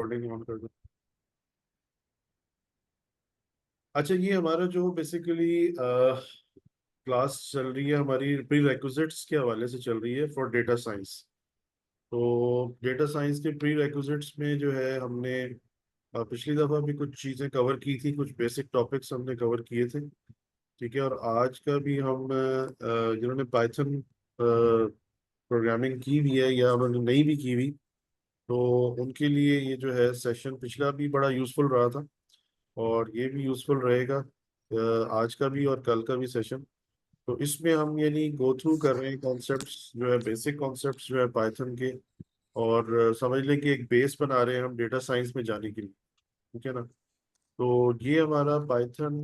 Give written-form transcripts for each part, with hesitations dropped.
Recording on कर दो। अच्छा, ये हमारा जो बेसिकली क्लास चल रही है हमारी प्री रिक्विजिट्स के हवाले से चल रही है फॉर डेटा साइंस। तो डेटा साइंस के प्री रिक्विजिट्स में जो है हमने पिछली दफ़ा भी कुछ चीज़ें कवर की थी, कुछ बेसिक टॉपिक्स हमने कवर किए थे। ठीक है, और आज का भी हम जिन्होंने पाइथन प्रोग्रामिंग की भी है या उन्होंने नहीं भी की हुई, तो उनके लिए ये जो है सेशन पिछला भी बड़ा यूज़फुल रहा था और ये भी यूज़फुल रहेगा आज का भी और कल का भी सेशन। तो इसमें हम यानी गो थ्रू कर रहे हैं कॉन्सेप्ट्स जो है, बेसिक कॉन्सेप्ट्स जो है पाइथन के, और समझ लें कि एक बेस बना रहे हैं हम डेटा साइंस में जाने के लिए। ठीक है ना। तो ये हमारा पाइथन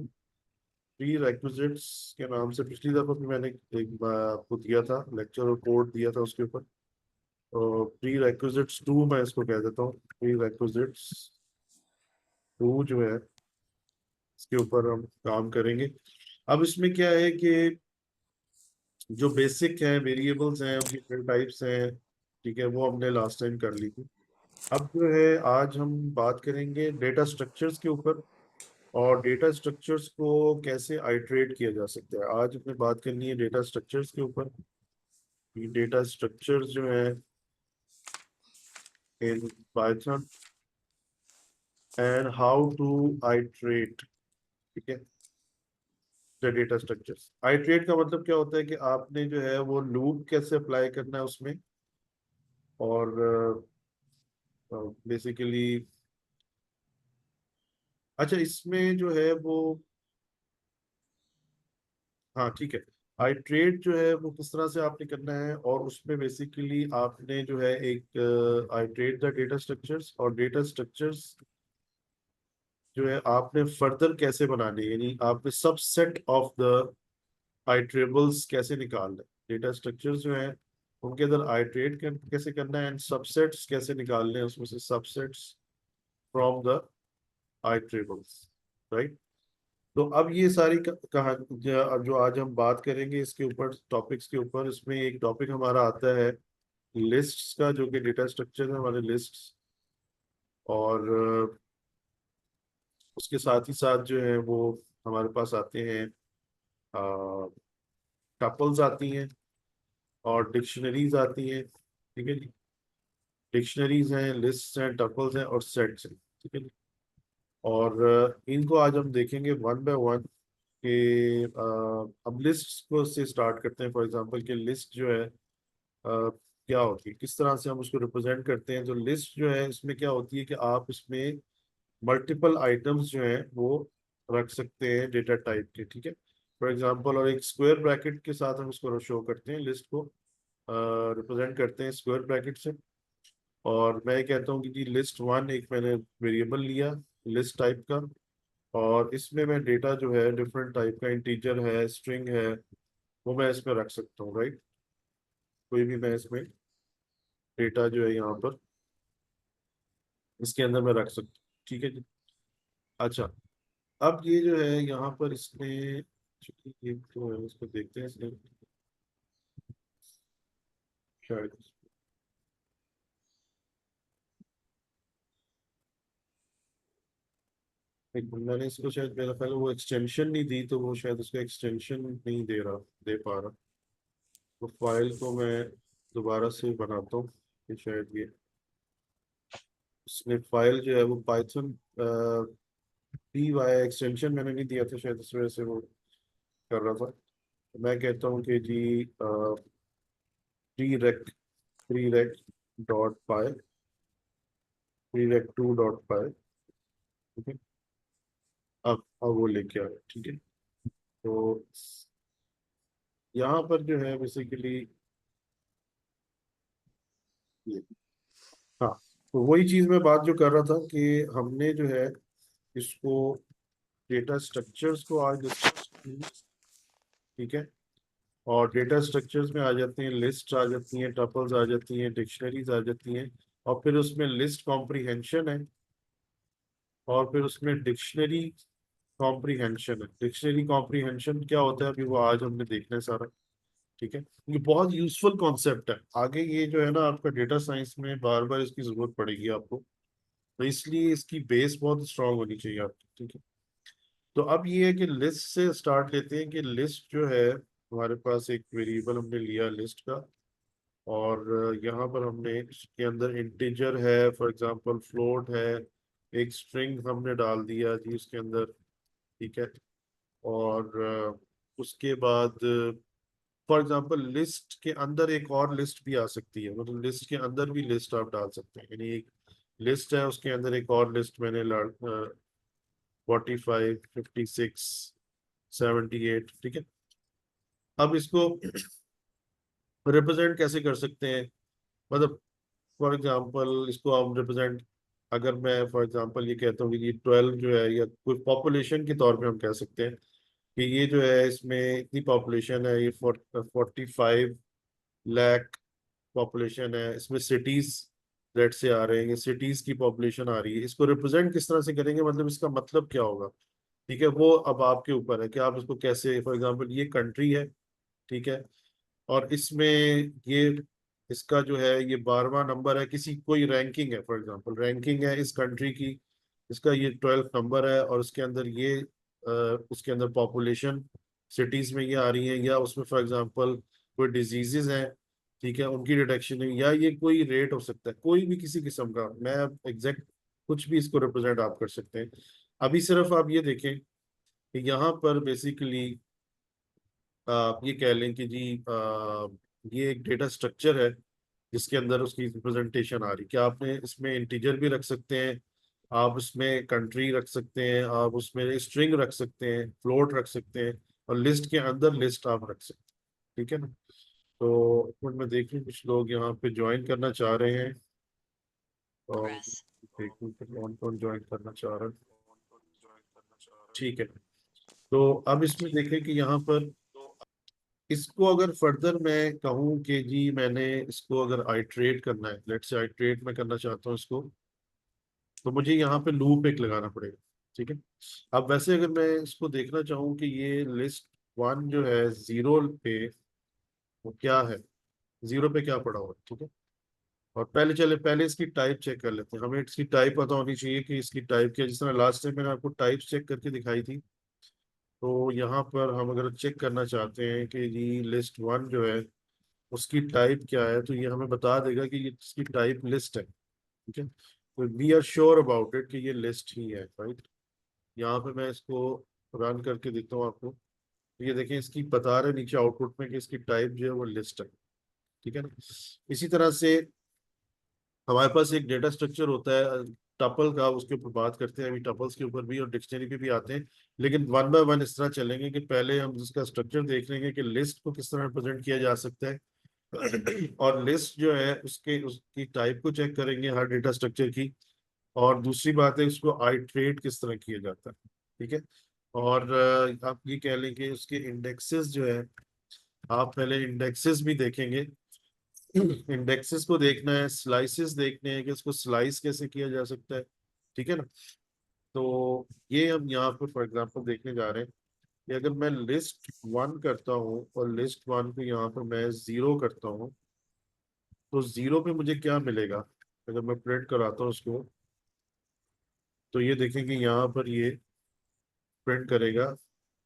प्री रेक्विजिट्स के नाम से पिछली दफा भी मैंने एक बार आपको दिया था लेक्चर और कोड दिया था उसके ऊपर। तो प्री रेक्विजिट्स टू मैं इसको कह देता हूँ, प्री रेक्विजिट्स टू जो है इसके ऊपर हम काम करेंगे। अब इसमें क्या है कि जो बेसिक है, वेरिएबल्स हैं, उनकी टाइप्स हैं, ठीक है, वो हमने लास्ट टाइम कर ली थी। अब जो है आज हम बात करेंगे डेटा स्ट्रक्चर्स के ऊपर, और डेटा स्ट्रक्चर्स को कैसे आइटरेट किया जा सकता है। आज हमने बात करनी है डेटा स्ट्रक्चर्स के ऊपर। ये डेटा स्ट्रक्चर्स जो है in Python and how to iterate. ठीक है, द डेटा स्ट्रक्चर्स। आइटरेट का मतलब क्या होता है कि आपने जो है वो लूप कैसे अप्लाई करना है उसमें, और बेसिकली अच्छा इसमें जो है वो, हाँ ठीक है, आइट्रेट जो है वो किस तरह से आपने करना है, और उसमें बेसिकली आपने जो है एक आइट्रेट द डेटा स्ट्रक्चर्स, और डेटा स्ट्रक्चर्स जो है आपने फर्दर कैसे बनाने हैं, यानी आपने सबसेट ऑफ द आइट्रेबल्स कैसे निकालना है। डेटा स्ट्रक्चर्स जो है उनके अंदर आइट्रेट कैसे करना है, एंड सबसेट्स कैसे निकालने हैं उसमें से subsets from the iterables, right. तो अब ये सारी कहा जो आज हम बात करेंगे इसके ऊपर, टॉपिक्स के ऊपर, इसमें एक टॉपिक हमारा आता है लिस्ट्स का, जो कि डेटा स्ट्रक्चर है हमारे लिस्ट्स। और उसके साथ ही साथ जो है वो हमारे पास आते हैं टपल्स आती हैं और डिक्शनरीज आती हैं। ठीक है जी, डिक्शनरीज हैं, लिस्ट्स हैं, टपल्स हैं और सेट्स हैं। ठीक है जी। और इनको आज हम देखेंगे वन बाय वन कि अब लिस्ट को से स्टार्ट करते हैं। फॉर एग्जांपल कि लिस्ट जो है क्या होती है, किस तरह से हम उसको रिप्रेजेंट करते हैं। तो लिस्ट जो है इसमें क्या होती है कि आप इसमें मल्टीपल आइटम्स जो हैं वो रख सकते हैं डेटा टाइप के। ठीक है, फॉर एग्जांपल, और एक स्क्वायर ब्रैकेट के साथ हम इसको शो करते हैं, लिस्ट को रिप्रेजेंट करते हैं स्क्वायर ब्रैकेट से। और मैं कहता हूँ कि जी लिस्ट वन एक मैंने वेरिएबल लिया लिस्ट टाइप का, और इसमें मैं डेटा जो है डिफरेंट टाइप का, इंटीजर है, स्ट्रिंग है, वो मैं इसमें रख सकता हूँ, राइट। कोई भी मैं इसमें डेटा जो है यहाँ पर इसके अंदर मैं रख सकता हूँ। ठीक है जी। अच्छा, अब ये जो है यहाँ पर इसमें ये तो है, इसको देखते हैं इसमें शायद एक मैंने इसको शायद मेरा पहले वो एक्सटेंशन नहीं दी, तो वो शायद उसका एक्सटेंशन नहीं दे पा रहा। तो फाइल को मैं दोबारा से बनाता हूँ कि शायद ये उसने फाइल जो है वो पाइथन पी वाई एक्सटेंशन मैंने नहीं दिया था, शायद इस वजह से वो कर रहा था। तो मैं कहता हूँ कि जी pre rake dot pi, pre rake to dot पाई। ठीक है, अब वो लेके आए। ठीक है, तो यहाँ पर जो है बेसिकली ये, हाँ, तो वही चीज मैं बात जो कर रहा था कि हमने जो है इसको डेटा स्ट्रक्चर्स को आज डिस्कस। ठीक है, और डेटा स्ट्रक्चर्स में आ जाते हैं लिस्ट, आ जाती हैं टपल्स, आ जाती हैं डिक्शनरीज, आ जाती हैं, और फिर उसमें लिस्ट कॉम्प्रीहेंशन है, और फिर उसमें डिक्शनरी कॉम्प्रीहेंशन है। डिक्शनरी कॉम्प्रीहेंशन क्या होता है अभी वो आज हमने देखना है सारा। ठीक है, ये बहुत यूजफुल कॉन्सेप्ट है, आगे ये जो है ना आपका डेटा साइंस में बार बार इसकी जरूरत पड़ेगी आपको। तो इसलिए इसकी बेस बहुत स्ट्रांग होनी चाहिए आपकी, ठीक है। तो अब ये है कि लिस्ट से स्टार्ट लेते हैं कि लिस्ट जो है हमारे पास एक वेरिएबल हमने लिया लिस्ट का, और यहाँ पर हमने इसके अंदर इंटीजर है, फॉर एग्जांपल फ्लोट है, एक स्ट्रिंग हमने डाल दिया जी उसके अंदर, ठीक है। और उसके बाद फॉर एग्जांपल लिस्ट के अंदर एक और लिस्ट भी आ सकती है, मतलब लिस्ट के अंदर भी लिस्ट आप डाल सकते हैं, यानी एक लिस्ट है उसके अंदर एक और लिस्ट मैंने 45, 56, 78, ठीक है। अब इसको रिप्रेजेंट कैसे कर सकते हैं, मतलब फॉर एग्जांपल इसको हम रिप्रेजेंट, अगर मैं फॉर एग्जांपल ये कहता हूँ कि ये 12 जो है, या कोई पॉपुलेशन के तौर पे हम कह सकते हैं कि ये जो है इसमें इतनी पॉपुलेशन है, ये 45 लाख पॉपुलेशन है, इसमें सिटीज रेड से आ रहे हैं, ये सिटीज की पॉपुलेशन आ रही है, इसको रिप्रेजेंट किस तरह से करेंगे, मतलब इसका मतलब क्या होगा, ठीक है। वो अब आपके ऊपर है कि आप इसको कैसे, फॉर एग्जांपल ये कंट्री है, ठीक है, और इसमें ये इसका जो है ये 12वां नंबर है, किसी कोई रैंकिंग है, फॉर एग्जांपल रैंकिंग है इस कंट्री की, इसका ये 12th नंबर है, और उसके अंदर ये उसके अंदर पॉपुलेशन सिटीज में ये आ रही है, या उसमें फॉर एग्जांपल कोई डिजीजेज हैं, ठीक है, उनकी डिटेक्शन है, या ये कोई रेट हो सकता है, कोई भी किसी किस्म का, मैं एग्जैक्ट कुछ भी इसको रिप्रेजेंट आप कर सकते हैं। अभी सिर्फ आप ये देखें कि यहाँ पर बेसिकली आप ये कह लें कि जी ये एक डेटा स्ट्रक्चर है जिसके अंदर उसकी रिप्रेजेंटेशन आ रही, क्या आपने इसमें इंटीजर भी रख सकते हैं, आप उसमें कंट्री रख सकते हैं, आप उसमें स्ट्रिंग रख सकते हैं, फ्लोट रख सकते हैं, और लिस्ट के अंदर लिस्ट आप रख सकते हैं, ठीक है ना। तो एक मिनट में देखिए कुछ लोग यहाँ पे ज्वाइन करना चाह रहे हैं, और देखिए कौन कौन ज्वाइन करना चाह रहा है, ठीक है। तो अब इसमें देखें कि यहाँ पर इसको अगर फर्दर मैं कहूँ कि जी मैंने इसको अगर आइट्रेट करना है, लेट्स से आइट्रेट मैं करना चाहता हूँ इसको, तो मुझे यहाँ पे लूप एक लगाना पड़ेगा, ठीक है। अब वैसे अगर मैं इसको देखना चाहूँ कि ये लिस्ट वन जो है जीरो पे वो क्या है, जीरो पे क्या पड़ा हुआ है, ठीक है। और पहले इसकी टाइप चेक कर लेते हैं, हमें इसकी टाइप पता होनी चाहिए कि इसकी टाइप क्या है। जिस तरह लास्ट टाइम मैंने आपको टाइप चेक करके दिखाई थी, तो यहाँ पर हम अगर चेक करना चाहते हैं कि जी लिस्ट वन जो है उसकी टाइप क्या है, तो ये हमें बता देगा कि ये इसकी टाइप लिस्ट है, ठीक है। तो we are sure about it कि ये लिस्ट ही है, राइट। यहाँ पे मैं इसको रन करके देता हूँ आपको, तो ये देखें इसकी बता रहे नीचे आउटपुट में कि इसकी टाइप जो है वो लिस्ट है, ठीक है ना। इसी तरह से हमारे पास एक डेटा स्ट्रक्चर होता है टपल का, उसके ऊपर बात करते हैं अभी, टपल्स के ऊपर भी और डिक्शनरी पे भी आते हैं, लेकिन वन बाय वन इस तरह चलेंगे कि पहले हम जिसका स्ट्रक्चर देख लेंगे कि लिस्ट को किस तरह रिप्रेजेंट किया जा सकता है, और लिस्ट जो है उसके उसकी टाइप को चेक करेंगे हर डेटा स्ट्रक्चर की, और दूसरी बात है उसको आइट्रेट किस तरह किया जाता है, ठीक है। और आप ये कह लें कि उसके इंडेक्सेस जो है, आप पहले इंडेक्सेस भी देखेंगे, इंडेक्सेस को देखना है, स्लाइसेस देखने हैं कि उसको स्लाइस कैसे किया जा सकता है, ठीक है ना। तो ये हम यहाँ पे फॉर एग्जांपल देखने जा रहे हैं कि अगर मैं लिस्ट वन करता हूँ और लिस्ट वन को यहाँ पर मैं जीरो करता हूँ, तो जीरो पे मुझे क्या मिलेगा, अगर मैं प्रिंट कराता हूँ उसको, तो ये देखेंगे यहाँ पर ये प्रिंट करेगा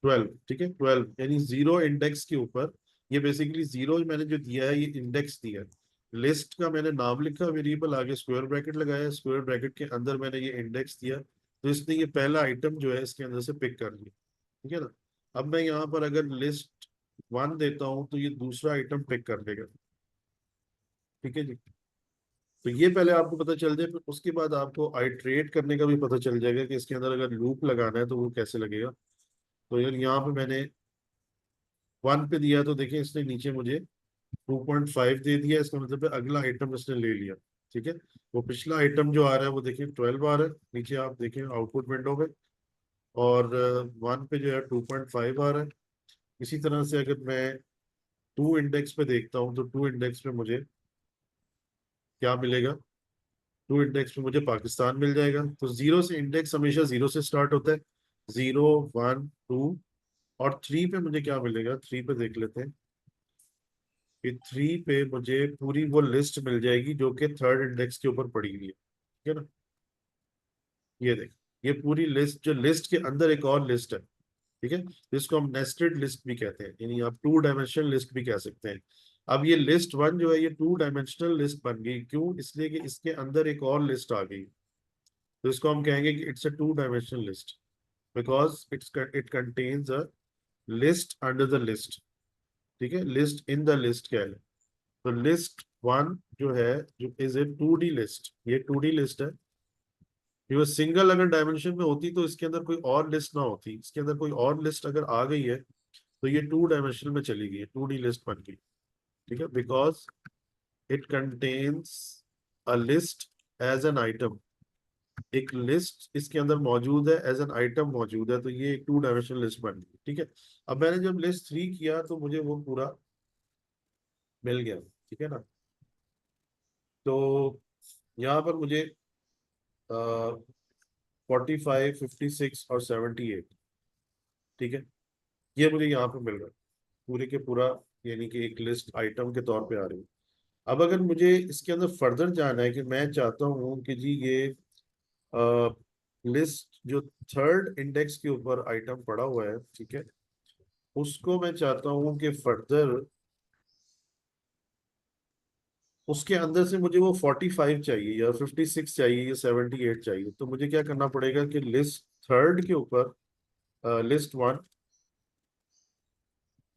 12, ठीक है, 12 यानी जीरो इंडेक्स के ऊपर, ये बेसिकली जीरो मैंने जो दिया है ये इंडेक्स दिया है, लिस्ट का मैंने नाम लिखा वेरिएबल, आगे स्क्वायर ब्रैकेट लगाया, स्क्वायर ब्रैकेट के अंदर मैंने ये इंडेक्स दिया, तो इसने ये पहला आइटम जो है इसके अंदर से पिक कर लिया, ठीक है ना। अब मैं यहाँ पर अगर लिस्ट वन देता हूँ तो ये दूसरा आइटम पिक कर लेगा, ठीक है जी। तो ये पहले आपको पता चल जाए, फिर उसके बाद आपको आइट्रेट करने का भी पता चल जाएगा कि इसके अंदर अगर लूप लगाना है तो वो कैसे लगेगा। तो यार यहाँ पे मैंने वन पे दिया, तो देखिए इसने नीचे मुझे 2.5 दे दिया, इसका मतलब है अगला आइटम इसने ले लिया, ठीक है। वो पिछला आइटम जो आ रहा है वो देखिए 12 आ रहा है, नीचे आप देखें आउटपुट विंडो में, और वन पे जो है 2.5 आ रहा है। इसी तरह से अगर मैं टू इंडेक्स पे देखता हूँ तो टू इंडेक्स पे मुझे क्या मिलेगा, टू इंडेक्स में मुझे पाकिस्तान मिल जाएगा। तो जीरो से इंडेक्स हमेशा जीरो से स्टार्ट होता है, जीरो, वन, टू, और थ्री पे मुझे क्या मिलेगा, थ्री पे देख लेते हैं कि थ्री पे मुझे पूरी वो लिस्ट मिल जाएगी जो कि थर्ड इंडेक्स के ऊपर पड़ी हुई है, ठीक है ना। ये देख, ये पूरी लिस्ट, जो लिस्ट के अंदर एक और लिस्ट है, ठीक है, जिसको हम नेस्टेड लिस्ट भी कहते हैं, यानी आप टू डायमेंशनल लिस्ट भी कह सकते हैं। अब ये लिस्ट वन जो है ये टू डायमेंशनल लिस्ट बन गई, क्यों? इसलिए कि इसके अंदर एक और लिस्ट आ गई, तो इसको हम कहेंगे कि it's a two dimensional list, because it contains a list under the list. ठीक है, लिस्ट इन द लिस्ट क्या है? तो लिस्ट वन जो है, जो is a two D list, ये टू डी लिस्ट है। ये सिंगल अगर डायमेंशन में होती तो इसके अंदर कोई और लिस्ट ना होती, इसके अंदर कोई और लिस्ट अगर आ गई है तो ये टू डायमेंशन में चली गई, टू डी लिस्ट बन गई। ठीक है, because it contains a list as an item, एक लिस्ट इसके अंदर मौजूद है, एज एन आइटम मौजूद है, तो ये एक टू डायमेंशनल लिस्ट बन गई। ठीक है, अब मैंने जब लिस्ट थ्री किया तो मुझे वो पूरा मिल गया। ठीक है ना, तो यहाँ पर मुझे 45, 56 और 78, ठीक है, ये मुझे यहाँ पे मिल रहा है पूरे के पूरा, यानी कि एक लिस्ट आइटम के तौर पे आ रही है। अब अगर मुझे इसके अंदर फर्दर जाना है कि मैं चाहता हूँ कि जी ये लिस्ट जो थर्ड इंडेक्स के ऊपर आइटम पड़ा हुआ है, ठीक है, उसको मैं चाहता हूँ कि फर्दर उसके अंदर से मुझे वो 45 चाहिए या 56 चाहिए या 78 चाहिए, तो मुझे क्या करना पड़ेगा कि लिस्ट थर्ड के ऊपर लिस्ट वन,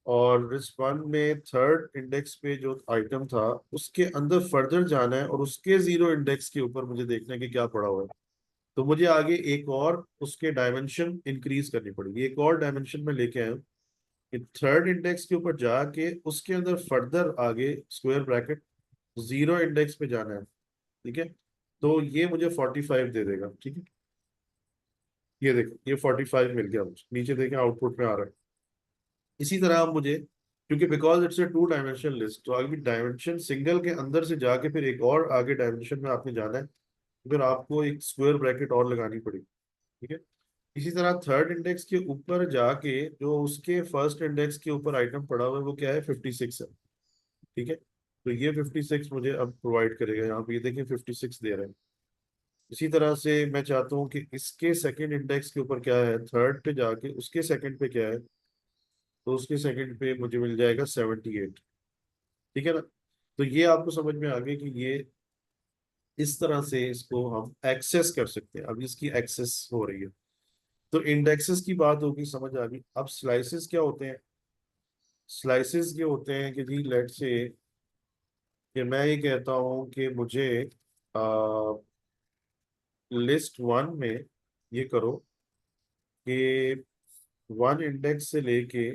और लिस्ट वन में थर्ड इंडेक्स पे जो आइटम था उसके अंदर फर्दर जाना है और उसके जीरो इंडेक्स के ऊपर मुझे देखना है कि क्या पड़ा हुआ है। तो मुझे आगे एक और उसके डायमेंशन इंक्रीज करनी पड़ेगी, एक और डायमेंशन में लेके आया हूं कि थर्ड इंडेक्स के ऊपर जाके उसके अंदर फर्दर आगे स्क्वायर ब्रैकेट जीरो इंडेक्स पे जाना है। ठीक है, तो ये मुझे 45 दे देगा। ठीक है, ये देखो ये 45 मिल गया मुझे, नीचे देखें आउटपुट में आ रहा है। इसी तरह अब मुझे, क्योंकि because it's a two dimensional list, तो अभी डायमेंशन सिंगल के अंदर से जाके फिर एक और आगे डायमेंशन में आपने जाना है, तो फिर आपको एक स्क्वायर ब्रैकेट और लगानी पड़ेगी। ठीक है, इसी तरह थर्ड इंडेक्स के ऊपर जाके जो उसके फर्स्ट इंडेक्स के ऊपर आइटम पड़ा हुआ है वो क्या है, 56 है। ठीक है, तो ये 56 मुझे अब प्रोवाइड करेगा, यहाँ पे ये देखिए 56 दे रहे हैं। इसी तरह से मैं चाहता हूँ कि इसके सेकंड इंडेक्स के ऊपर क्या है, थर्ड पे जाके उसके सेकंड पे क्या है, तो उसके सेकंड पे मुझे मिल जाएगा 78। ठीक है ना, तो ये आपको समझ में आ गया कि ये इस तरह से इसको हम एक्सेस कर सकते हैं। अब इसकी एक्सेस हो रही है, तो इंडेक्सेस की बात होगी, समझ आ गई। अब स्लाइसेस क्या होते हैं? स्लाइसेस ये होते हैं कि जी लेट से कि मैं ये कहता हूँ कि मुझे लिस्ट वन में ये करो कि वन इंडेक्स से लेके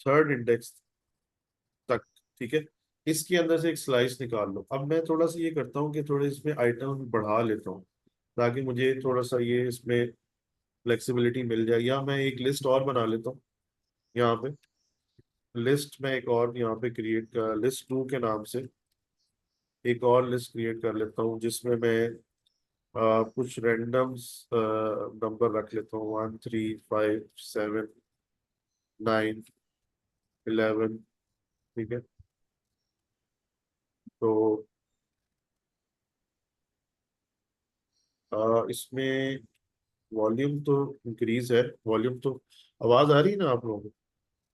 थर्ड इंडेक्स तक, ठीक है, इसके अंदर से एक स्लाइस निकाल लो। अब मैं थोड़ा सा ये करता हूँ कि थोड़े इसमें आइटम बढ़ा लेता हूँ, ताकि मुझे थोड़ा सा ये इसमें फ्लेक्सिबिलिटी मिल जाए, या मैं एक लिस्ट और बना लेता हूँ यहाँ पे। लिस्ट में एक और यहाँ पे क्रिएट कर, लिस्ट टू के नाम से एक और लिस्ट क्रिएट कर लेता हूँ, जिसमें मैं कुछ रैंडम नंबर रख लेता हूँ, 1, 3, 5, 7, 9, 11। ठीक है, तो इसमें वॉल्यूम तो इंक्रीज है, वॉल्यूम तो, आवाज आ रही है ना आप लोगों को?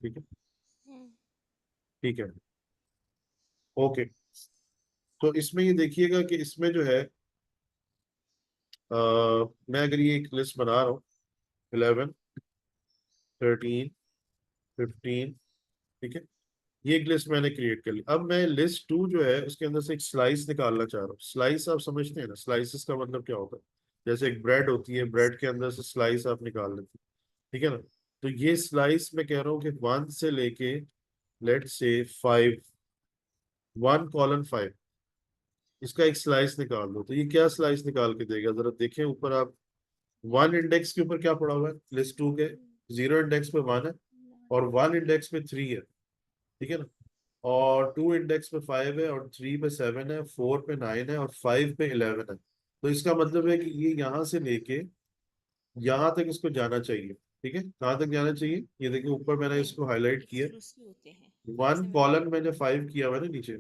ठीक है, हम्म। ठीक है, ओके। तो इसमें ये देखिएगा कि इसमें जो है अ, मैं अगर ये एक लिस्ट बना रहा हूँ, 11, 13, 15, ठीक है, ये एक लिस्ट मैंने क्रिएट कर ली। अब मैं लिस्ट टू जो है उसके अंदर से एक स्लाइस निकालना चाह रहा हूँ। स्लाइस आप समझते हैं ना, स्लाइसिस का मतलब क्या होता है? जैसे एक ब्रेड होती है, ब्रेड के अंदर से स्लाइस आप निकाल लेते हैं, ठीक है ना, तो ये स्लाइस मैं कह रहा हूँ कि वन से लेके लेट से 5, 1:5, इसका एक स्लाइस निकाल दो, तो ये क्या स्लाइस निकाल के देगा जरा देखें ऊपर आप। वन इंडेक्स के ऊपर क्या पड़ा हुआ है लिस्ट टू के? जीरो इंडेक्स पे वन है, और वन इंडेक्स पे थ्री है, ठीक है ना, और टू इंडेक्स पे फाइव है, और थ्री पे सेवन है, फोर पे नाइन है, और फाइव पे 11 है। तो इसका मतलब है कि ये यहाँ से लेके यहाँ तक इसको जाना चाहिए। ठीक है, कहाँ तक जाना चाहिए, ये देखिए ऊपर मैंने नाइन इसको हाईलाइट किया, एक्सक्लूसिव होते हैं, वन जैसे मैं कॉलन मैंने 5 किया हुआ है ना नीचे,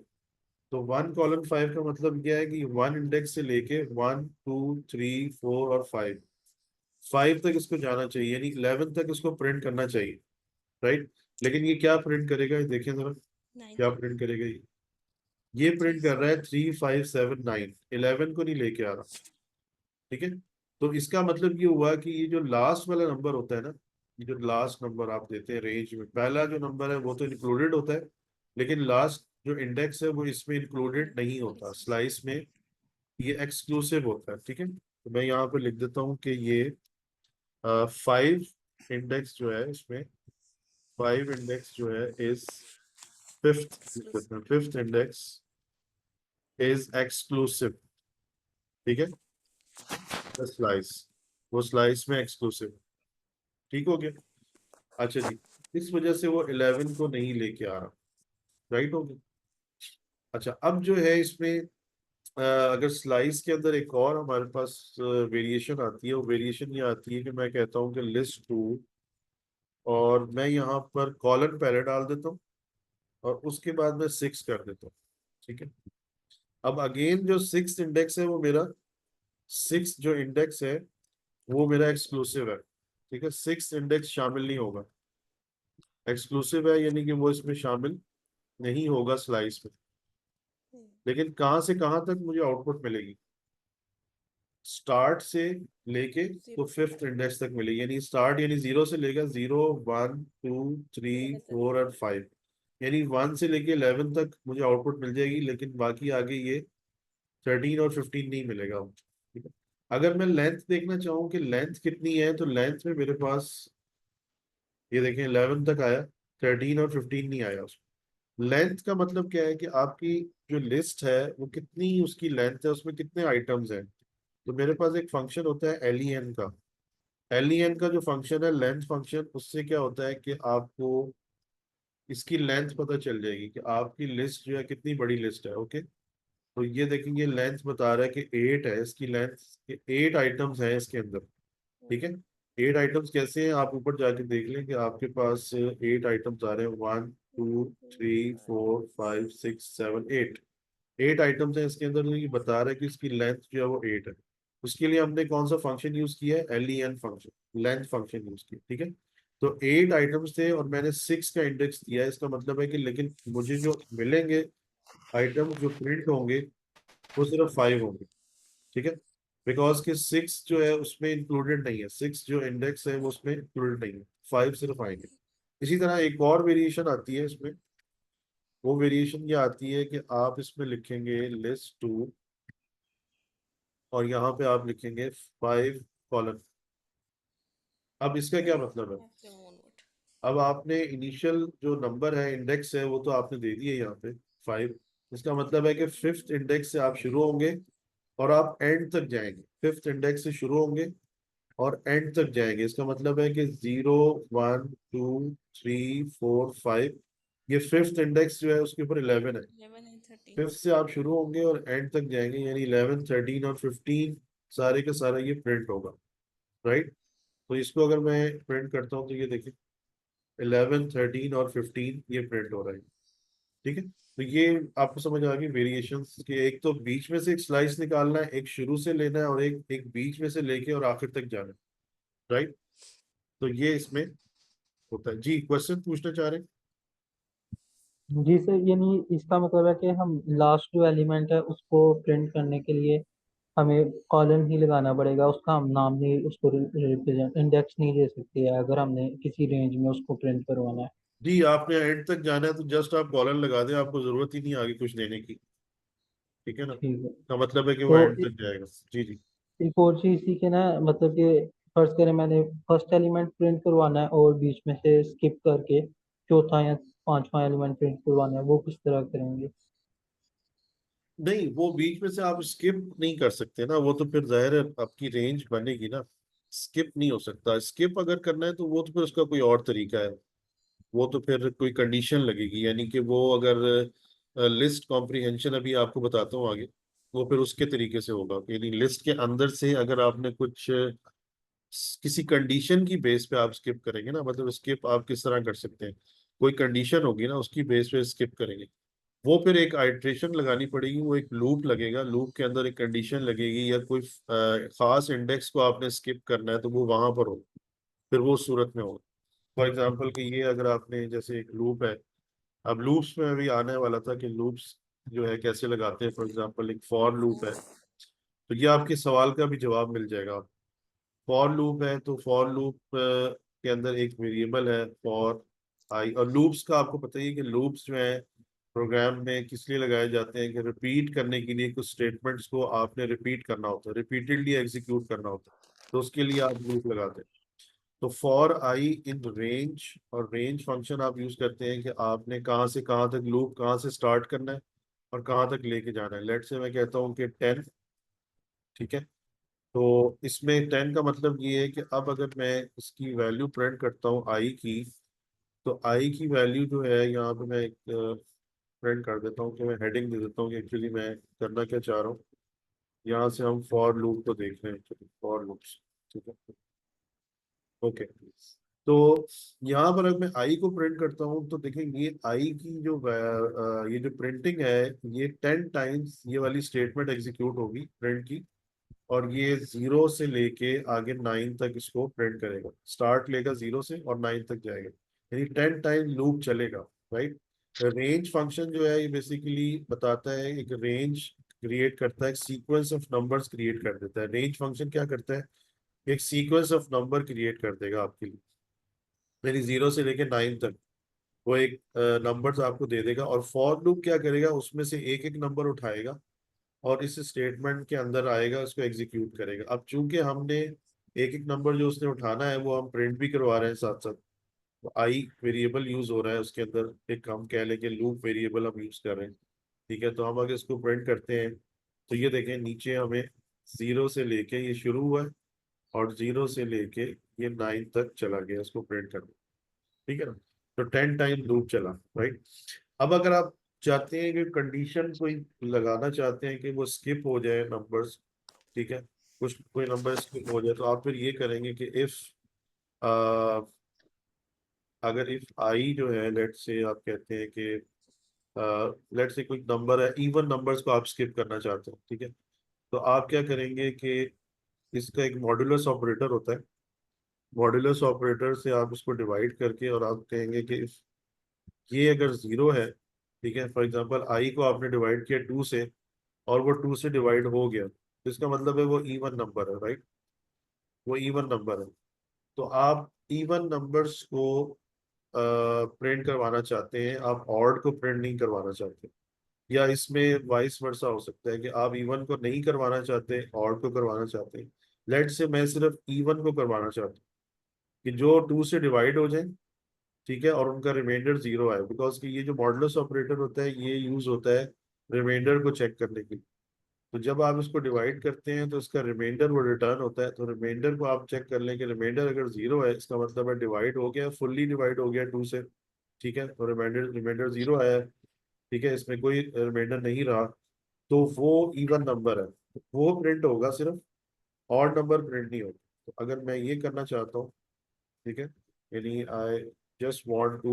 तो 1 कॉलन 5 का मतलब क्या है कि 1 इंडेक्स से लेके 1 2 3 4 और 5, 5 तक इसको जाना चाहिए, यानी 11 तक इसको प्रिंट करना चाहिए, राइट। लेकिन ये क्या प्रिंट करेगा, ये देखें जरा, क्या 19 प्रिंट करेगा ये थ्री प्रिंट कर रहा है फाइव 3579, 11 को नहीं लेके आ रहा, ठीक है। तो इसका मतलब ये हुआ कि ये जो लास्ट वाला नंबर होता है ना, ये जो लास्ट नंबर आप देते हैं रेंज में, पहला जो नंबर है वो तो इंक्लूडेड होता है, लेकिन लास्ट जो इंडेक्स है वो इसमें इंक्लूडेड नहीं होता, स्लाइस में ये एक्सक्लूसिव होता है, ठीक है। तो मैं यहाँ पे लिख देता हूँ कि ये 5 इंडेक्स जो है इसमें, 5 इंडेक्स जो है is fifth, exclusive. Fifth index is exclusive, ठीक है, स्लाइस, वो स्लाइस में एक्सक्लूसिव, ठीक हो गया। अच्छा जी, इस वजह से वो 11 को नहीं लेके आ रहा, राइट हो गया। अच्छा, अब जो है इसमें अगर स्लाइस के अंदर एक और हमारे पास वेरिएशन आती है, वो वेरिएशन ये आती है कि मैं कहता हूँ कि लिस्ट टू, और मैं यहाँ पर कॉलन पहले डाल देता हूँ और उसके बाद मैं 6 कर देता हूँ, ठीक है। अब अगेन जो 6 इंडेक्स है वो मेरा, 6 जो इंडेक्स है वो मेरा एक्सक्लूसिव है, ठीक है, 6 इंडेक्स शामिल नहीं होगा, एक्सक्लूसिव है यानी कि वो इसमें शामिल नहीं होगा स्लाइस में। लेकिन कहाँ से कहाँ तक मुझे आउटपुट मिलेगी, स्टार्ट से लेके तो 0 5th इंडेक्स तक मिलेगी, यानी स्टार्ट यानी 0 से लेकर 0 1 2 3 4 और 5, यानी 1 से लेके 11 तक मुझे आउटपुट मिल जाएगी, लेकिन बाकी आगे ये 13 और 15 नहीं मिलेगा, ठीक है। अगर मैं लेंथ देखना चाहूँ कि लेंथ कितनी है, तो लेंथ में मेरे पास ये देखें 11 तक आया, 13 और 15 नहीं आया उसमें। लेंथ का मतलब क्या है कि आपकी जो लिस्ट है वो कितनी उसकी लेंथ है, उसमें कितने आइटम्स हैं। तो मेरे पास एक फंक्शन होता है एलईएन का, एलईएन का जो फंक्शन है लेंथ फंक्शन, उससे क्या होता है कि आपको इसकी लेंथ पता चल जाएगी कि आपकी लिस्ट जो है कितनी बड़ी लिस्ट है, ओके। तो ये देखेंगे लेंथ बता रहा है कि 8 है इसकी लेंथ, 8 आइटम्स हैं इसके अंदर, ठीक है। 8 आइटम्स कैसे हैं, आप ऊपर जाके देख लें कि आपके पास 8 आइटम्स आ रहे हैं, 1 2 3 4 5 6 7 8, 8 आइटम्स हैं इसके अंदर, तो ये बता रहा है कि इसकी लेंथ जो है वो 8 है। उसके लिए हमने कौन सा फंक्शन यूज किया है, एलईएन फंक्शन, लेंथ फंक्शन यूज किया, ठीक है। तो 8 आइटम्स थे और मैंने 6 का इंडेक्स दिया है, इसका मतलब है कि लेकिन मुझे जो मिलेंगे आइटम्स जो प्रिंट होंगे वो सिर्फ 5 होंगे, ठीक है। बिकॉज कि 6 जो है उसमें इंक्लूडेड नहीं है, 6 जो इंडेक्स है वो उसमें इंक्लूडेड नहीं है, 5 सिर्फ आएंगे। इसी तरह एक और वेरिएशन आती है इसमें, वो वेरिएशन ये आती है कि आप इसमें लिखेंगे लिस्ट टू और यहाँ पे आप लिखेंगे 5 कॉलन। अब इसका क्या मतलब है, अब आपने इनिशियल जो नंबर है इंडेक्स है वो तो आपने दे दिए यहाँ पे 5, इसका मतलब है कि 5th इंडेक्स से आप शुरू होंगे और आप एंड तक जाएंगे, 5th इंडेक्स से शुरू होंगे और एंड तक जाएंगे, इसका मतलब है कि 0 1 2 3 4 5, ये 5th इंडेक्स जो है उसके ऊपर 11 है, 11 एंड 13 5th से आप शुरू होंगे और एंड तक जाएंगे, यानी 11 13 और 15 सारे के सारा ये प्रिंट होगा, राइट। तो इसको अगर मैं प्रिंट करता हूँ तो ये देखिए 11 13 और 15 ये प्रिंट हो रहा है, ठीक है। तो ये आपको समझ आ गई वेरिएशंस के, एक तो बीच में से एक स्लाइस निकालना है, एक शुरू से लेना है और एक एक बीच में से लेके और आखिर तक जाना है, राइट। तो ये इसमें होता है जी, क्वेश्चन पूछना चाह रहे हैं। जी सर, यानी इसका मतलब है कि हम लास्ट जो एलिमेंट है उसको प्रिंट करने के लिए हमें कॉलन ही लगाना पड़ेगा, उसका हम नाम नहीं, उसको रिप्रेजेंट इंडेक्स नहीं दे सकते हैं अगर हमने किसी रेंज में उसको प्रिंट करवाना है। जी, आपने एंड तक जाना है तो जस्ट आप कॉलन लगा दें, आपको जरूरत ही नहीं आगे कुछ देने की, ठीक है ना। ठीक है। का मतलब है कि वो तो एंड तक जाएगा, जी जी। एक और चीज़ थी कि ना, मतलब कि फर्स्ट करें मैंने फर्स्ट एलिमेंट प्रिंट करवाना है और बीच में से स्किप करके चौथा या पांचवा एलिमेंट प्रिंट करवाना है, वो किस तरह करेंगे? नहीं, वो बीच में से आप स्किप नहीं कर सकते ना, वो तो फिर जाहिर है आपकी रेंज बनेगी ना, स्किप नहीं हो सकता। स्किप अगर करना है तो वो तो फिर उसका कोई और तरीका है, वो तो फिर कोई कंडीशन लगेगी, यानी कि वो अगर लिस्ट कॉम्प्रिहेंशन अभी आपको बताता हूँ आगे, वो फिर उसके तरीके से होगा, यानी लिस्ट के अंदर से अगर आपने कुछ किसी कंडीशन की बेस पे आप स्किप करेंगे ना, मतलब स्किप आप किस तरह कर सकते हैं, कोई कंडीशन होगी ना उसकी बेस पे स्किप करेंगे, वो फिर एक आइट्रेशन लगानी पड़ेगी, वो एक लूप लगेगा, लूप के अंदर एक कंडीशन लगेगी, या कोई खास इंडेक्स को आपने स्किप करना है तो वो वहां पर हो, फिर वो उस सूरत में हो। फॉर एग्जाम्पल कि ये अगर आपने जैसे एक लूप है, अब लूप्स में अभी आने वाला था कि लूप्स जो है कैसे लगाते हैं। फॉर एग्जाम्पल एक फॉर लूप है, तो ये आपके सवाल का भी जवाब मिल जाएगा। फॉर लूप है तो फॉर लूप के अंदर एक वेरिएबल है फॉर आई। और लूप्स का आपको पता ही है कि लूप्स जो है प्रोग्राम में किस लिए लगाए जाते हैं, कि रिपीट करने के लिए कुछ स्टेटमेंट्स को आपने रिपीट करना होता है, रिपीटेडली एग्जीक्यूट करना होता है, तो उसके लिए आप लूप लगाते हैं। तो फॉर आई इन रेंज, और रेंज फंक्शन आप यूज करते हैं कि आपने कहाँ से कहाँ तक लूप कहाँ से स्टार्ट करना है और कहाँ तक लेके जाना है। लेट से मैं कहता हूँ कि 10, ठीक है। तो इसमें 10 का मतलब ये है कि अब अगर मैं इसकी वैल्यू प्रिंट करता हूँ आई की, तो आई की वैल्यू जो है यहाँ पे मैं एक प्रिंट कर देता हूँ कि मैं हेडिंग दे देता हूँ कि एक्चुअली मैं करना क्या चाह रहा हूँ। यहाँ से हम फॉर लूप को देख रहे हैं, फॉर लूप्स, ठीक है। ओके, तो यहाँ पर अगर मैं आई को प्रिंट करता हूँ तो देखें ये आई की जो ये जो प्रिंटिंग है, ये 10 टाइम्स ये वाली स्टेटमेंट एग्जीक्यूट होगी प्रिंट की, और ये 0 से लेके आगे 9 तक इसको प्रिंट करेगा। स्टार्ट लेगा 0 से और 9 तक जाएगा, यानी 10 टाइम लूप चलेगा, राइट। रेंज फंक्शन जो है ये बेसिकली बताता है, एक रेंज क्रिएट करता है, सीक्वेंस ऑफ नंबर्स क्रिएट कर देता है। रेंज फंक्शन क्या करता है, एक सीक्वेंस ऑफ नंबर क्रिएट कर देगा आपके लिए, यानी 0 से लेके 9 तक वो एक नंबर्स आपको दे देगा। और फॉर लूप क्या करेगा, उसमें से एक एक नंबर उठाएगा और इस स्टेटमेंट के अंदर आएगा, उसको एग्जीक्यूट करेगा। अब चूंकि हमने एक एक नंबर जो उसने उठाना है वो हम प्रिंट भी करवा रहे हैं साथ साथ, तो आई वेरिएबल यूज हो रहा है उसके अंदर, एक हम कह लें कि लूप वेरिएबल हम यूज कर रहे हैं, ठीक है। तो हम अगर इसको प्रिंट करते हैं तो ये देखें नीचे हमें 0 से लेके ये शुरू हुआ है और 0 से लेके ये 9 तक चला गया, इसको प्रिंट करना, ठीक है ना। तो 10 टाइम लूप चला, राइट। अब अगर आप चाहते हैं कि कंडीशन कोई लगाना चाहते हैं कि वो स्किप हो जाए नंबर्स, ठीक है, कुछ कोई नंबर स्किप हो जाए, तो आप फिर ये करेंगे कि इफ अगर इफ आई जो है, लेट से आप कहते हैं कि लेट से कोई नंबर है, इवन नंबर्स को आप स्किप करना चाहते हैं, ठीक है। तो आप क्या करेंगे कि इसका एक मॉड्यूलस ऑपरेटर होता है, मॉड्यूलस ऑपरेटर से आप इसको डिवाइड करके और आप कहेंगे कि if ये अगर 0 है, ठीक है, फॉर एग्जांपल आई को आपने डिवाइड किया 2 से और वो 2 से डिवाइड हो गया, तो इसका मतलब है वो इवन नंबर है, राइट, वो इवन नंबर है। तो आप इवन नंबर्स को प्रिंट करवाना चाहते हैं, आप ऑड को प्रिंट नहीं करवाना चाहते, या इसमें वाइस वर्सा हो सकता है कि आप इवन को नहीं करवाना चाहते, ऑड को करवाना चाहते हैं। लेट से मैं सिर्फ इवन को करवाना चाहता हूँ कि जो 2 से डिवाइड हो जाए, ठीक है, और उनका रिमाइंडर 0 आए, बिकॉज कि ये जो मॉडुलस ऑपरेटर होता है ये यूज होता है रिमाइंडर को चेक करने के लिए। तो जब आप इसको डिवाइड करते हैं तो इसका रिमाइंडर वो रिटर्न होता है, तो रिमाइंडर को आप चेक कर लें कि रिमाइंडर अगर 0 है, इसका मतलब है डिवाइड हो गया, फुल्ली डिवाइड हो गया 2 से, ठीक है, तो रिमाइंडर रिमाइंडर 0 आया है, ठीक है, इसमें कोई रिमाइंडर नहीं रहा, तो वो इवन नंबर है, वो प्रिंट होगा सिर्फ, ऑड नंबर प्रिंट नहीं होगा। तो अगर मैं ये करना चाहता हूँ, ठीक है, यानी I just want to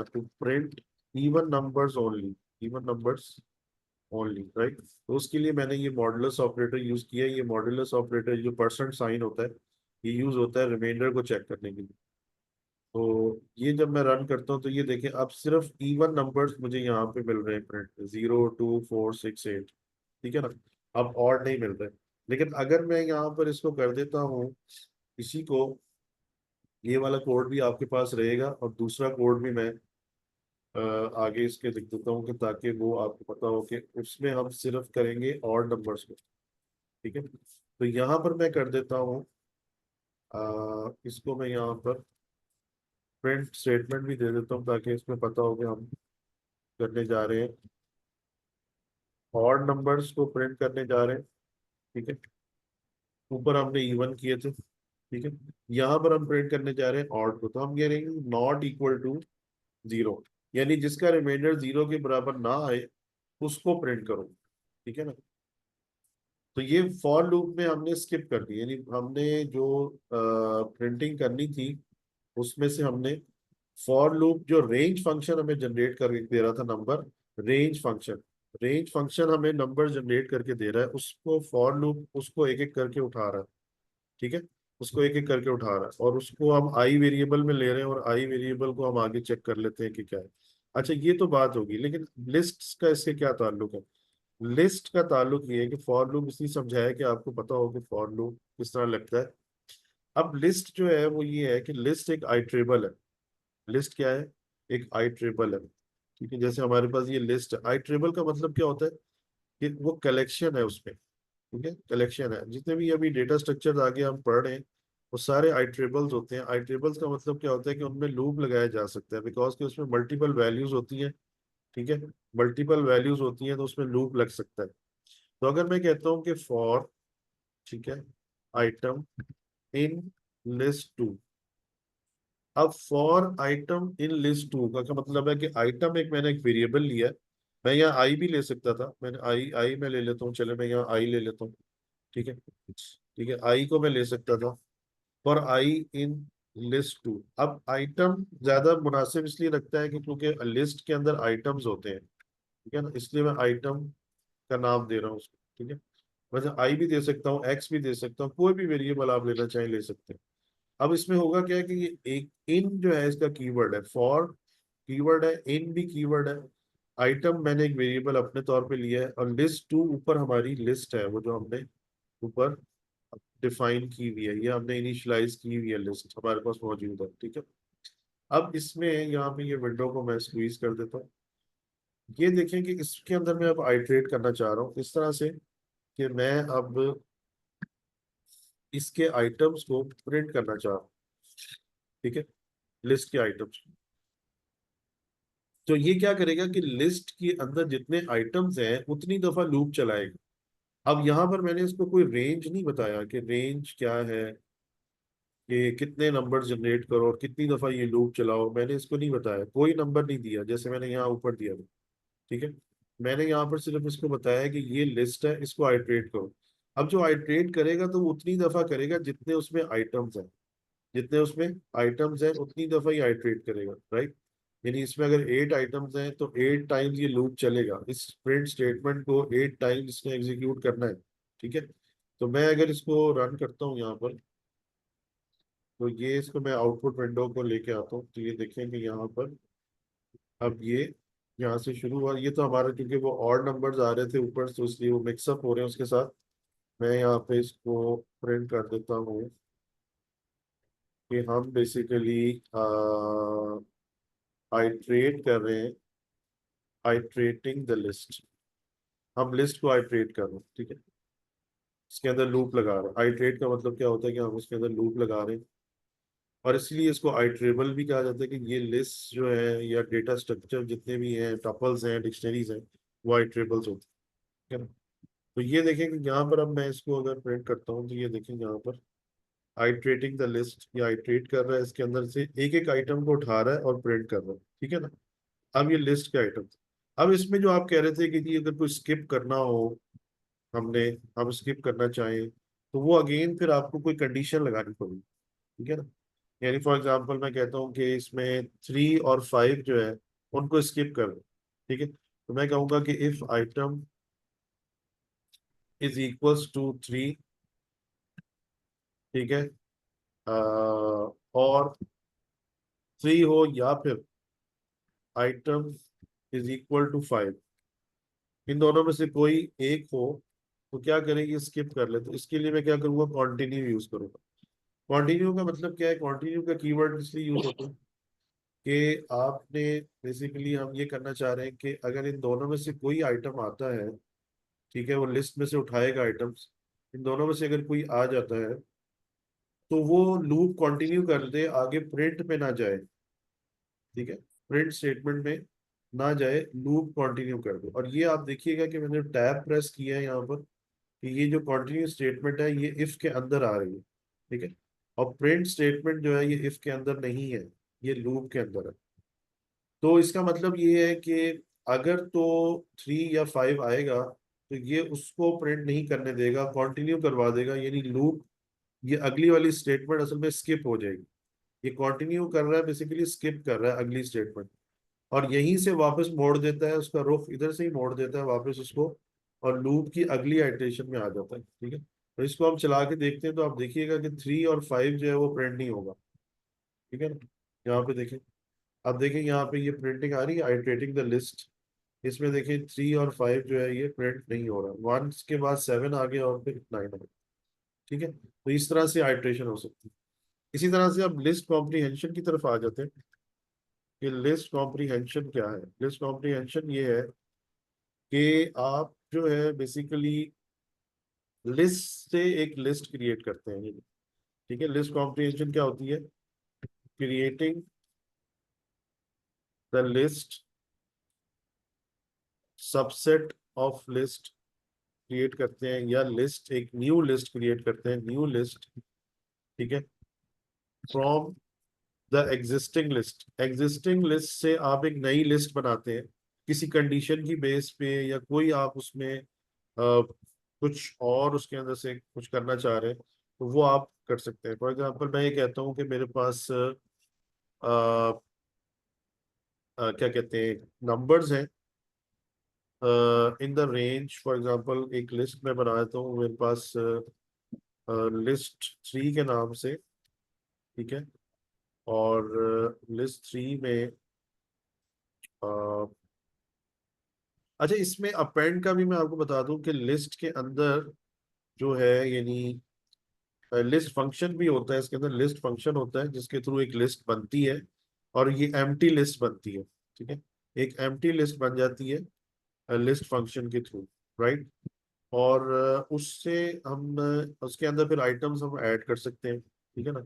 to print even numbers only, even numbers only, right. तो उसके लिए मैंने ये मॉडुलस ऑपरेटर यूज किया है। ये मॉडुलस ऑपरेटर जो परसेंट साइन होता है, ये यूज होता है रिमाइंडर को चेक करने के लिए। तो ये जब मैं रन करता हूँ तो ये देखें अब सिर्फ इवन नंबर्स मुझे यहाँ पे मिल रहे हैं प्रिंट, 0 2 4 6 8, ठीक है ना। अब और नहीं मिल रहे। लेकिन अगर मैं यहाँ पर इसको कर देता हूँ, इसी को, ये वाला कोड भी आपके पास रहेगा और दूसरा कोड भी मैं आगे इसके लिख देता हूँ कि ताकि वो आपको पता हो कि उसमें हम सिर्फ करेंगे और नंबर्स को, ठीक है। तो यहाँ पर मैं कर देता हूँ इसको मैं यहाँ पर प्रिंट स्टेटमेंट भी दे देता हूँ ताकि इसमें पता हो कि हम करने जा रहे हैं, और नंबर्स को प्रिंट करने जा रहे हैं, ठीक है। ऊपर हमने इवन किए थे, ठीक है। यहाँ पर हम प्रिंट करने जा रहे हैं ऑड को, तो हम कह रहे हैं नॉट इक्वल टू 0, यानी जिसका रिमाइंडर 0 के बराबर ना आए उसको प्रिंट करो, ठीक है ना। तो ये फॉर लूप में हमने स्किप कर दी, यानी हमने जो प्रिंटिंग करनी थी उसमें से हमने फॉर लूप जो रेंज फंक्शन हमें जनरेट करके दे रहा था नंबर, रेंज फंक्शन हमें नंबर जनरेट करके दे रहा है, उसको फॉर लूप उसको एक एक करके उठा रहा है। ठीक है, उसको एक एक करके उठा रहा है और उसको हम आई वेरिएबल में ले रहे हैं, और आई वेरिएबल को हम आगे चेक कर लेते हैं कि क्या है। अच्छा, ये तो बात होगी, लेकिन लिस्ट का इससे क्या ताल्लुक है? लिस्ट का ताल्लुक ये है कि फॉर लूप इसलिए समझाया कि आपको पता हो कि फॉर लूप किस तरह लगता है। अब लिस्ट जो है वो ये है कि लिस्ट एक आइट्रेबल है। लिस्ट क्या है? एक आइट्रेबल है। ठीक है, जैसे हमारे पास ये लिस्ट है, आइट्रेबल का मतलब क्या होता है? कि वो कलेक्शन है उसमें। ठीक है, कलेक्शन है, जितने भी अभी डेटा स्ट्रक्चर आगे हम पढ़ रहे हैं वो सारे आइट्रेबल्स होते हैं। आइट्रेबल्स का मतलब क्या होता है कि उनमें लूप लगाया जा सकता है, बिकॉज कि उसमें मल्टीपल वैल्यूज होती हैं। ठीक है, मल्टीपल वैल्यूज होती हैं तो उसमें लूप लग सकता है। तो अगर मैं कहता हूँ कि फॉर, ठीक है, आइटम इन लिस्ट टू। अब for item in list two का क्या मतलब है? कि आइटम एक मैंने एक वेरिएबल लिया है। मैं यहाँ आई भी ले सकता था, मैंने आई आई में ले लेता हूँ, चले मैं यहाँ आई ले लेता हूँ। ठीक है, ठीक है, आई को मैं ले सकता था for I in list two. अब आइटम ज्यादा मुनासिब इसलिए लगता है कि क्योंकि लिस्ट के अंदर आइटम्स होते हैं। ठीक है ना, इसलिए मैं आइटम का नाम दे रहा हूँ उसको। ठीक है, वैसे आई भी दे सकता हूँ, एक्स भी दे सकता हूँ, कोई भी वेरिएबल आप लेना चाहें ले सकते हैं। अब इसमें होगा क्या है कि ये एक इन जो है इसका कीवर्ड है, फॉर कीवर्ड है, इन भी कीवर्ड है। आइटम मैंने एक वेरिएबल अपने तौर पे लिया है, और लिस्ट टू ऊपर हमारी लिस्ट है, वो जो हमने ऊपर डिफाइन की हुई है, ये हमने इनिशियलाइज की हुई है, लिस्ट हमारे पास मौजूद है। ठीक है, अब इसमें यहाँ पे ये विंडो को मैं स्क्वीज कर देता हूँ। ये देखें कि इसके अंदर मैं अब आइट्रेट करना चाह रहा हूँ इस तरह से कि मैं अब इसके आइटम्स को प्रिंट करना चाह रहा हूँ। ठीक है, लिस्ट के आइटम्स। तो ये क्या करेगा कि लिस्ट के अंदर जितने आइटम्स हैं उतनी दफा लूप चलाएगा। अब यहाँ पर मैंने इसको कोई रेंज नहीं बताया कि रेंज क्या है, कि कितने नंबर जनरेट करो और कितनी दफा ये लूप चलाओ, मैंने इसको नहीं बताया, कोई नंबर नहीं दिया जैसे मैंने यहाँ ऊपर दिया था। ठीक है, मैंने यहाँ पर सिर्फ इसको बताया है कि ये लिस्ट है, इसको आइट्रेट करो। अब जो आइट्रेट करेगा तो वो उतनी दफा करेगा जितने उसमें आइटम्स हैं, जितने उसमें आइटम्स हैं उतनी दफा ही आइट्रेट करेगा, राइट। यानी इसमें अगर 8 आइटम्स हैं तो 8 टाइम्स ये लूप चलेगा, इस प्रिंट स्टेटमेंट को 8 टाइम्स इसने एग्जीक्यूट करना है। ठीक है, तो मैं अगर इसको रन करता हूँ यहाँ पर, तो ये इसको मैं आउटपुट विंडो को लेके आता हूँ, तो ये देखेंगे यहाँ पर। अब ये यहाँ से शुरू हुआ, ये तो हमारा क्योंकि वो और नंबर्स आ रहे थे ऊपर तो इसलिए वो मिक्सअप हो रहे हैं उसके साथ। मैं यहाँ पे इसको प्रिंट कर देता हूँ कि हम बेसिकली आइट्रेट कर रहे हैं, आइट्रेटिंग द लिस्ट। हम लिस्ट को आइट्रेट कर रहे हैं। ठीक है, इसके अंदर लूप लगा रहे हैं। आइट्रेट का मतलब क्या होता है कि हम उसके अंदर लूप लगा रहे हैं, और इसलिए इसको आइट्रेबल भी कहा जाता है कि ये लिस्ट जो है या डेटा स्ट्रक्चर जितने भी हैं, टपल्स हैं, डिक्शनरीज हैं, वो आइट्रेबल्स होते हैं। ठीक है ना? तो ये देखें कि यहाँ पर अब मैं इसको अगर प्रिंट करता हूँ तो ये देखें यहाँ पर आइट्रेटिंग द लिस्ट, ये आइट्रेट कर रहा है, इसके अंदर से एक एक आइटम को उठा रहा है और प्रिंट कर रहा है। ठीक है ना, अब ये लिस्ट के आइटम। अब इसमें जो आप कह रहे थे कि जी अगर कोई स्किप करना हो, हमने हम स्किप करना चाहें तो वो अगेन फिर आपको कोई कंडीशन लगानी पड़ेगी। ठीक है ना, यानी फॉर एग्जांपल मैं कहता हूँ कि इसमें 3 और 5 जो है उनको स्किप कर दो। ठीक है, तो मैं कहूँगा कि if item is equals to 3, ठीक है, और 3 हो या फिर आइटम इज इक्वल टू 5, इन दोनों में से कोई एक हो, तो क्या करेगी? स्किप कर ले। तो इसके लिए मैं क्या करूँगा? कॉन्टिन्यू यूज करूँगा। कॉन्टिन्यू का मतलब क्या है? कॉन्टिन्यू का कीवर्ड इसलिए यूज होता है कि आपने बेसिकली हम ये करना चाह रहे हैं कि अगर इन दोनों में से कोई आइटम आता है, ठीक है, वो लिस्ट में से उठाएगा आइटम्स, इन दोनों में से अगर कोई आ जाता है तो वो लूप कंटिन्यू कर दे, आगे प्रिंट पे ना जाए। ठीक है, प्रिंट स्टेटमेंट में ना जाए, लूप कंटिन्यू कर दो। और ये आप देखिएगा कि मैंने टैब प्रेस किया है यहाँ पर, कि ये जो कंटिन्यू स्टेटमेंट है ये इफ के अंदर आ रही है। ठीक है, और प्रिंट स्टेटमेंट जो है ये इफ के अंदर नहीं है, ये लूप के अंदर है। तो इसका मतलब ये है कि अगर तो 3 या 5 आएगा तो ये उसको प्रिंट नहीं करने देगा, कंटिन्यू करवा देगा, यानी लूप, ये अगली वाली स्टेटमेंट असल में स्किप हो जाएगी। ये कंटिन्यू कर रहा है, बेसिकली स्किप कर रहा है अगली स्टेटमेंट, और यहीं से वापस मोड़ देता है, उसका रुख इधर से ही मोड़ देता है वापस उसको, और लूप की अगली आइटरेशन में आ जाता है। ठीक है, तो इसको हम चला के देखते हैं, तो आप देखिएगा कि 3 और 5 जो है वो प्रिंट नहीं होगा। ठीक है ना, यहाँ पे देखें, अब देखें यहाँ पे ये प्रिंटिंग आ रही है, आइटरेटिंग द लिस्ट। इसमें देखिए 3 और 5 जो है ये प्रिंट नहीं हो रहा, 1 के बाद 7 आ गया और फिर 9 आ गया। ठीक है, तो इस तरह से आइटरेशन हो सकती है। इसी तरह से अब लिस्ट कॉम्प्रीहेंशन की तरफ आ जाते हैं कि लिस्ट कॉम्प्रीहेंशन क्या है। लिस्ट कॉम्प्रीहेंशन ये है कि आप जो है बेसिकली लिस्ट से एक लिस्ट क्रिएट करते हैं। ठीक है, लिस्ट कॉम्प्रीहेंशन क्या होती है? Creating the list subset of list create करते हैं, या लिस्ट, एक न्यू लिस्ट क्रिएट करते हैं, न्यू लिस्ट। ठीक है, from the existing list, existing list से आप एक नई लिस्ट बनाते हैं किसी कंडीशन की बेस पे, या कोई आप उसमें कुछ और उसके अंदर से कुछ करना चाह रहे हैं, तो वो आप कर सकते हैं। फॉर एग्जांपल मैं ये कहता हूँ कि मेरे पास क्या कहते हैं, नंबर्स हैं in the range. For example एक लिस्ट में बना देता हूँ मेरे पास लिस्ट 3 के नाम से। ठीक है, और लिस्ट 3 में अच्छा, इसमें अपेंड का भी मैं आपको बता दूं कि लिस्ट के अंदर जो है, यानी लिस्ट फंक्शन भी होता है, इसके अंदर लिस्ट फंक्शन होता है जिसके थ्रू एक लिस्ट बनती है, और ये एम्प्टी लिस्ट बनती है। ठीक है, एक एम्प्टी लिस्ट बन जाती है लिस्ट फंक्शन के थ्रू, राइट। और उससे हम उसके अंदर फिर आइटम्स हम ऐड कर सकते हैं। ठीक है ना,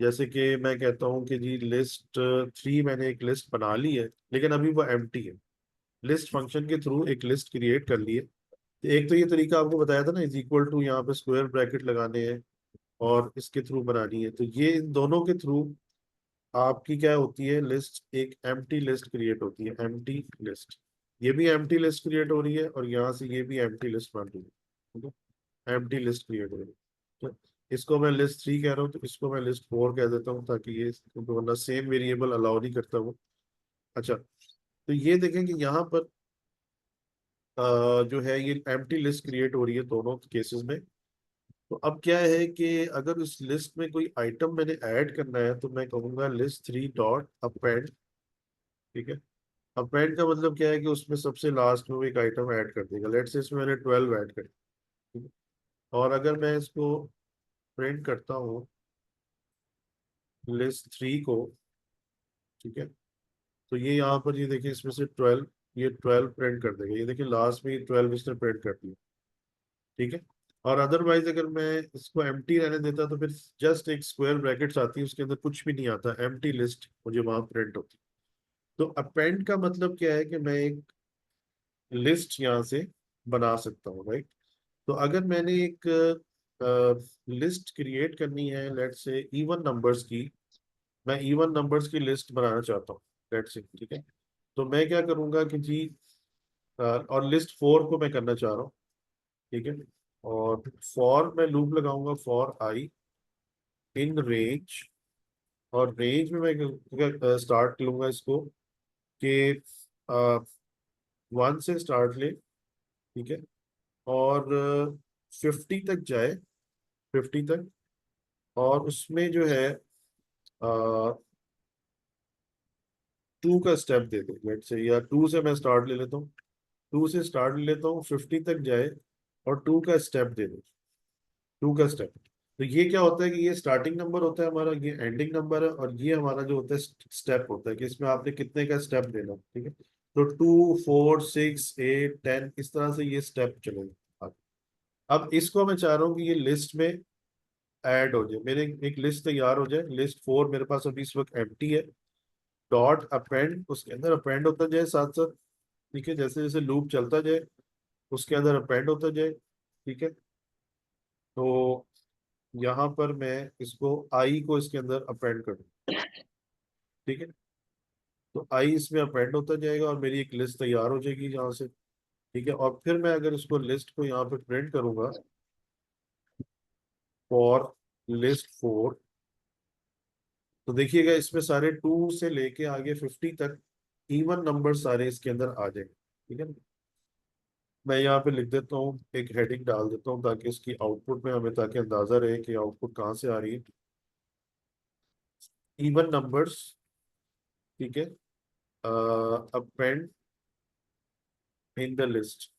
जैसे कि मैं कहता हूँ कि जी लिस्ट 3, मैंने एक लिस्ट बना ली है लेकिन अभी वो एम्प्टी है, लिस्ट फंक्शन के थ्रू एक लिस्ट क्रिएट कर ली है। तो एक तो ये तरीका आपको बताया था ना, इज इक्वल टू, यहाँ पे स्क्वायर ब्रैकेट लगाने हैं और इसके थ्रू बनानी है, तो ये इन दोनों के थ्रू आपकी क्या होती है, लिस्ट, एक एम्प्टी लिस्ट क्रिएट होती है, एम्प्टी लिस्ट। ये भी एम्प्टी लिस्ट क्रिएट हो रही है और यहाँ से ये भी एम्प्टी लिस्ट बन रही है। ठीक है, एम्प्टी लिस्ट क्रिएट हो रही है। तो इसको मैं लिस्ट 3 कह रहा हूँ, तो इसको मैं लिस्ट 4 कह देता हूँ, ताकि ये, क्योंकि वरना सेम वेरिएबल अलाउ नहीं करता वो। अच्छा, तो ये देखें कि यहाँ पर जो है ये एम्प्टी लिस्ट क्रिएट हो रही है दोनों केसेस में। तो अब क्या है कि अगर उस लिस्ट में कोई आइटम मैंने ऐड करना है, तो मैं कहूँगा लिस्ट 3 डॉट अपेंड। ठीक है, अपेंड का मतलब क्या है कि उसमें सबसे लास्ट में वो एक आइटम ऐड कर देगा। लेट्स से इसमें मैंने 12 ऐड कर, ठीक है? और अगर मैं इसको प्रिंट करता हूँ लिस्ट 3 को, ठीक है, तो ये यहाँ पर, ये देखिए इसमें से 12, ये 12 प्रिंट कर देगा। ये देखिए लास्ट में ये 12 इसने प्रिंट कर दिया। ठीक है, और अदरवाइज अगर मैं इसको एम्प्टी रहने देता, तो फिर जस्ट एक स्क्वायर ब्रैकेट्स आती है, उसके अंदर कुछ भी नहीं आता, एम्प्टी लिस्ट मुझे वहां प्रिंट होती। तो अपेंड का मतलब क्या है कि मैं एक लिस्ट यहाँ से बना सकता हूँ, राइट। तो अगर मैंने एक लिस्ट क्रिएट करनी है, लेट्स से इवन नंबर्स की, मैं इवन नंबर्स की लिस्ट बनाना चाहता हूँ, लेट्स से। ठीक है, तो मैं क्या करूँगा कि जी और लिस्ट 4 को मैं करना चाह रहा हूँ। ठीक है, और फॉर मैं लूप लगाऊंगा, फॉर आई इन रेंज, और रेंज में मैं स्टार्ट लूंगा इसको कि 1 से स्टार्ट ले। ठीक है, और 50 तक जाए, 50 तक, और उसमें जो है 2 का स्टेप दे दे, लेट से, या 2 से मैं स्टार्ट ले लेता हूँ, 2 से स्टार्ट ले लेता हूँ, 50 तक जाए और 2 का स्टेप दे दे, 2 का स्टेप। तो ये क्या होता है कि ये स्टार्टिंग नंबर होता है हमारा, ये एंडिंग नंबर है, और ये हमारा जो होता है स्टेप होता है कि इसमें आपने कितने का स्टेप देना। ठीक है, तो 2 4 6 8 10 इस तरह से ये स्टेप चलेगा। अब इसको मैं चाह रहा हूँ कि ये लिस्ट में ऐड हो जाए, मेरे एक लिस्ट तैयार हो जाए, लिस्ट 4 मेरे पास अभी इस वक्त एम्प्टी है, डॉट अपेंड, उसके अंदर अपेंड होता जाए साथ साथ। ठीक है, जैसे जैसे लूप चलता जाए उसके अंदर अपेंड होता जाए। ठीक है, तो यहाँ पर मैं इसको आई को इसके अंदर अपेंड कर दूं। ठीक है, तो आई इसमें अपेंड होता जाएगा और मेरी एक लिस्ट तैयार हो जाएगी यहाँ से। ठीक है, और फिर मैं अगर इसको लिस्ट को यहाँ पे प्रिंट करूंगा, फॉर लिस्ट 4, तो देखिएगा इसमें सारे 2 से लेके आगे 50 तक इवन नंबर सारे इसके अंदर आ जाएंगे, ठीक है ना। मैं यहाँ पे लिख देता हूँ, एक हेडिंग डाल देता हूँ ताकि उसकी आउटपुट में हमें ताकि अंदाजा रहे कि आउटपुट कहाँ से आ रही है। इवन नंबर्स, ठीक है, अपेंड इन द लिस्ट,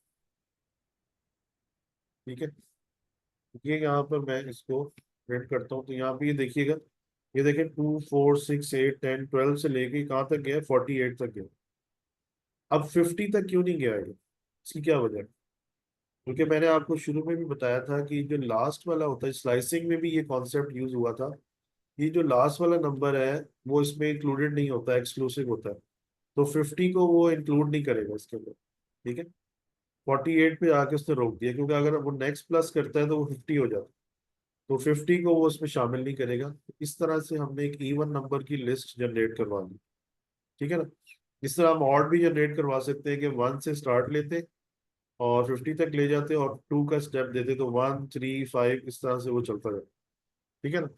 ठीक है। ये यहाँ पर मैं इसको प्रिंट करता हूँ, तो यहाँ पे ये देखिएगा, ये देखिए 2 4 6 8 10 12 से लेके कहाँ तक गया, 48 तक गया। अब 50 तक क्यों नहीं गया ये, इसकी क्या वजह है? क्योंकि मैंने आपको शुरू में भी बताया था कि जो लास्ट वाला होता है, स्लाइसिंग में भी ये कॉन्सेप्ट यूज हुआ था। ये जो लास्ट वाला नंबर है वो इसमें इंक्लूडेड नहीं होता, एक्सक्लूसिव होता है। तो 50 को वो इंक्लूड नहीं करेगा इसके अंदर, ठीक है। 48 पे आके उसने रोक दिया, क्योंकि अगर वो नेक्स्ट प्लस करता है तो वो 50 हो जाता है। तो 50 को वो उसमें शामिल नहीं करेगा। इस तरह से हमने एक इवन नंबर की लिस्ट जनरेट करवा दी, ठीक है ना। इस तरह हम और भी जनरेट करवा सकते हैं कि 1 से स्टार्ट लेते और 50 तक ले जाते और 2 का स्टेप देते, तो 1 3 5 इस तरह से वो चलता जाता, ठीक है ना।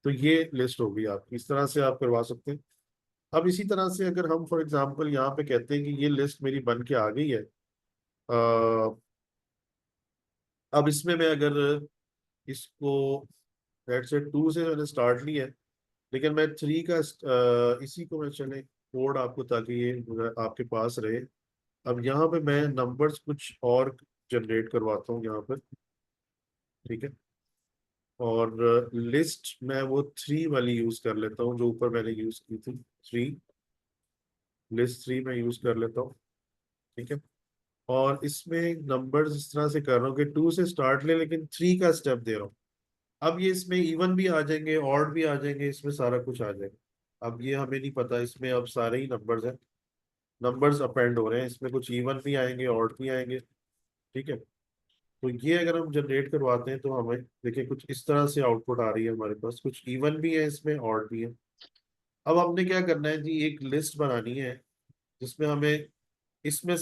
तो ये लिस्ट होगी आपकी, इस तरह से आप करवा सकते हैं। अब इसी तरह से अगर हम फॉर एग्जांपल यहाँ पे कहते हैं कि ये लिस्ट मेरी बन के आ गई है, अब इसमें मैं अगर इसको लेट से 2 से मैंने स्टार्ट लिया है, लेकिन मैं 3 का इसी को मैं चले कोड आपको ताकि ये आपके पास रहे। अब यहाँ पे मैं नंबर्स कुछ और जनरेट करवाता हूँ यहाँ पर, ठीक है। और लिस्ट मैं वो 3 वाली यूज कर लेता हूँ जो ऊपर मैंने यूज की थी, 3, लिस्ट 3 मैं यूज कर लेता हूँ, ठीक है। और इसमें नंबर्स इस तरह से कर रहा हूँ कि 2 से स्टार्ट ले लेकिन 3 का स्टेप दे रहा हूँ। अब ये इसमें इवन भी आ जाएंगे, ऑड भी आ जाएंगे, इसमें सारा कुछ आ जाएगा। अब ये हमें नहीं पता, इसमें अब सारे ही नंबर्स हैं, नंबर्स अपेंड हो रहे हैं, इसमें कुछ इवन भी आएंगे, ऑड भी आएंगे, ठीक है। तो ये अगर हम जनरेट करवाते हैं तो हमें देखिए कुछ इस तरह से आउटपुट आ रही है हमारे पास, कुछ इवन भी है इसमें, ऑड भी है। अब हमने क्या करना है जी, एक लिस्ट बनानी है जिसमें हमें इसमें